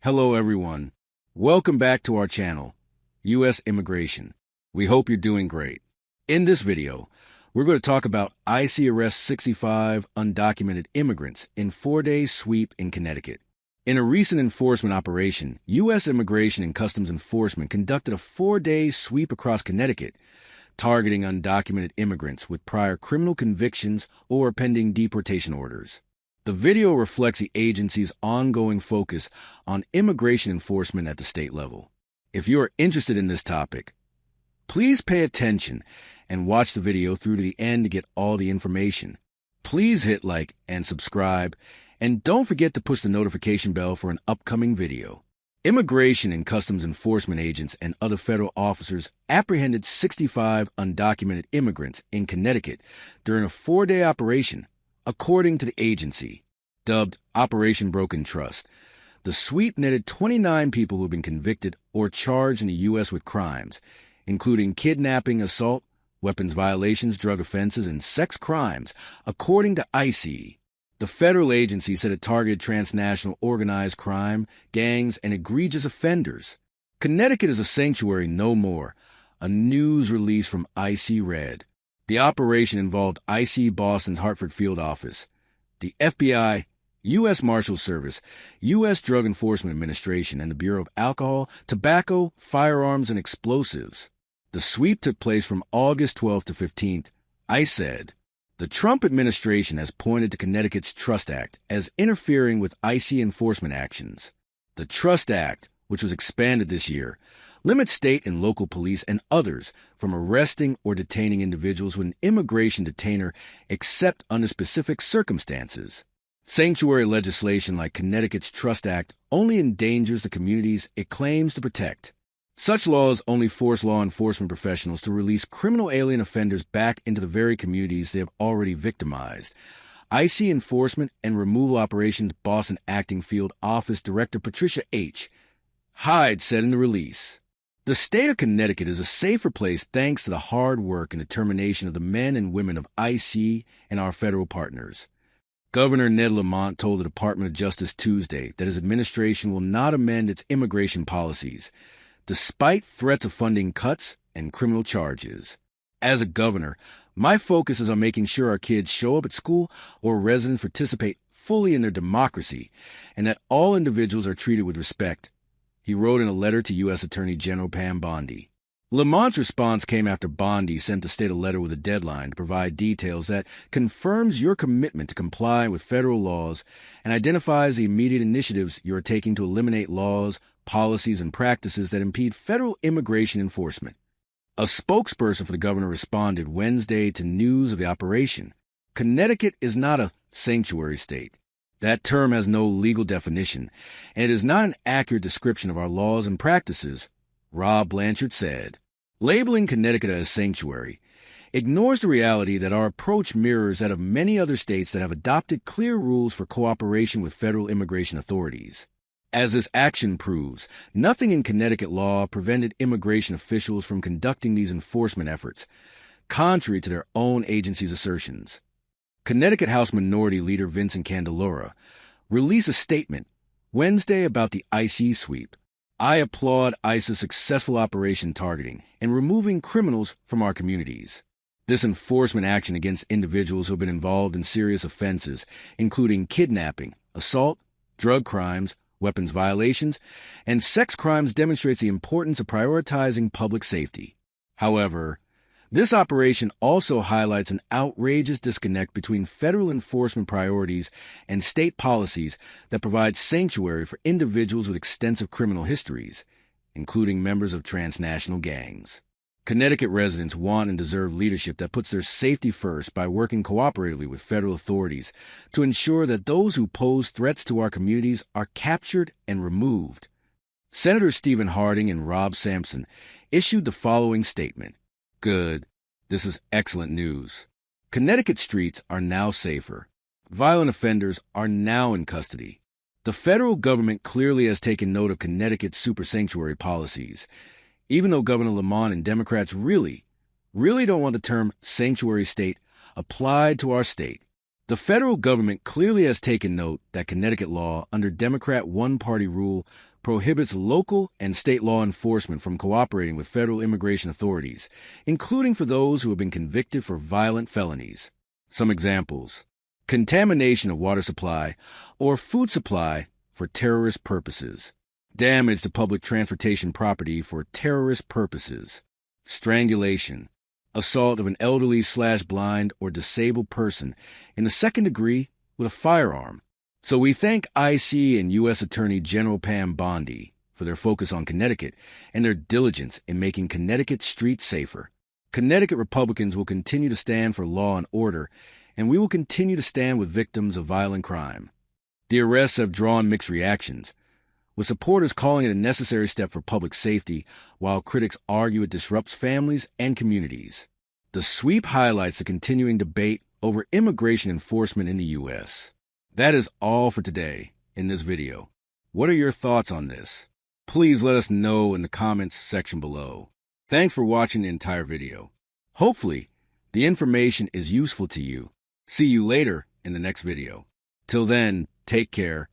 Hello, everyone. Welcome back to our channel, U.S. Immigration. We hope you're doing great. In this video, we're going to talk about ICE arrests 65 undocumented immigrants in 4-day sweep in Connecticut. In a recent enforcement operation, U.S. Immigration and Customs Enforcement conducted a 4-day sweep across Connecticut, targeting undocumented immigrants with prior criminal convictions or pending deportation orders. The video reflects the agency's ongoing focus on immigration enforcement at the state level. If you are interested in this topic, please pay attention and watch the video through to the end to get all the information. Please hit like and subscribe, and don't forget to push the notification bell for an upcoming video. Immigration and Customs Enforcement agents and other federal officers apprehended 65 undocumented immigrants in Connecticut during a 4-day operation, according to the agency. Dubbed Operation Broken Trust, the sweep netted 29 people who have been convicted or charged in the U.S. with crimes, including kidnapping, assault, weapons violations, drug offenses, and sex crimes, according to ICE. The federal agency said it targeted transnational organized crime, gangs, and egregious offenders. Connecticut is a sanctuary no more, a news release from ICE read. The operation involved ICE Boston's Hartford Field Office, the FBI, U.S. Marshals Service, U.S. Drug Enforcement Administration, and the Bureau of Alcohol, Tobacco, Firearms, and Explosives. The sweep took place from August 12th to 15th, ICE said. The Trump administration has pointed to Connecticut's Trust Act as interfering with ICE enforcement actions. The Trust Act, which was expanded this year, limits state and local police and others from arresting or detaining individuals with an immigration detainer except under specific circumstances. Sanctuary legislation like Connecticut's Trust Act only endangers the communities it claims to protect. Such laws only force law enforcement professionals to release criminal alien offenders back into the very communities they have already victimized. ICE Enforcement and Removal Operations Boston Acting Field Office Director Patricia H. Hyde said in the release, "The state of Connecticut is a safer place thanks to the hard work and determination of the men and women of ICE and our federal partners." Governor Ned Lamont told the Department of Justice Tuesday that his administration will not amend its immigration policies, despite threats of funding cuts and criminal charges. "As a governor, my focus is on making sure our kids show up at school or residents participate fully in their democracy, and that all individuals are treated with respect," he wrote in a letter to U.S. Attorney General Pam Bondi. Lamont's response came after Bondi sent the state a letter with a deadline to provide details that confirms your commitment to comply with federal laws and identifies the immediate initiatives you are taking to eliminate laws, policies, and practices that impede federal immigration enforcement. A spokesperson for the governor responded Wednesday to news of the operation. "Connecticut is not a sanctuary state. That term has no legal definition, and it is not an accurate description of our laws and practices," Rob Blanchard said. Labeling Connecticut as sanctuary ignores the reality that our approach mirrors that of many other states that have adopted clear rules for cooperation with federal immigration authorities. As this action proves, nothing in Connecticut law prevented immigration officials from conducting these enforcement efforts, contrary to their own agency's assertions. Connecticut House Minority Leader Vincent Candelora released a statement Wednesday about the ICE sweep. "I applaud ICE's successful operation targeting and removing criminals from our communities. This enforcement action against individuals who have been involved in serious offenses, including kidnapping, assault, drug crimes, weapons violations, and sex crimes, demonstrates the importance of prioritizing public safety. However, this operation also highlights an outrageous disconnect between federal enforcement priorities and state policies that provide sanctuary for individuals with extensive criminal histories, including members of transnational gangs. Connecticut residents want and deserve leadership that puts their safety first by working cooperatively with federal authorities to ensure that those who pose threats to our communities are captured and removed." Senator Stephen Harding and Rob Sampson issued the following statement. "Good. This is excellent news. Connecticut streets are now safer. Violent offenders are now in custody. The federal government clearly has taken note of Connecticut's super sanctuary policies, even though Governor Lamont and Democrats really don't want the term sanctuary state applied to our state. The federal government clearly has taken note that Connecticut law under Democrat one-party rule prohibits local and state law enforcement from cooperating with federal immigration authorities, including for those who have been convicted for violent felonies. Some examples: contamination of water supply or food supply for terrorist purposes, damage to public transportation property for terrorist purposes, strangulation, assault of an elderly/blind or disabled person in the second degree with a firearm. So we thank IC and U.S. Attorney General Pam Bondi for their focus on Connecticut and their diligence in making Connecticut streets safer. Connecticut Republicans will continue to stand for law and order, and we will continue to stand with victims of violent crime. The arrests have drawn mixed reactions, with supporters calling it a necessary step for public safety, while critics argue it disrupts families and communities. The sweep highlights the continuing debate over immigration enforcement in the U.S. That is all for today in this video. What are your thoughts on this? Please let us know in the comments section below. Thanks for watching the entire video. Hopefully, the information is useful to you. See you later in the next video. Till then, take care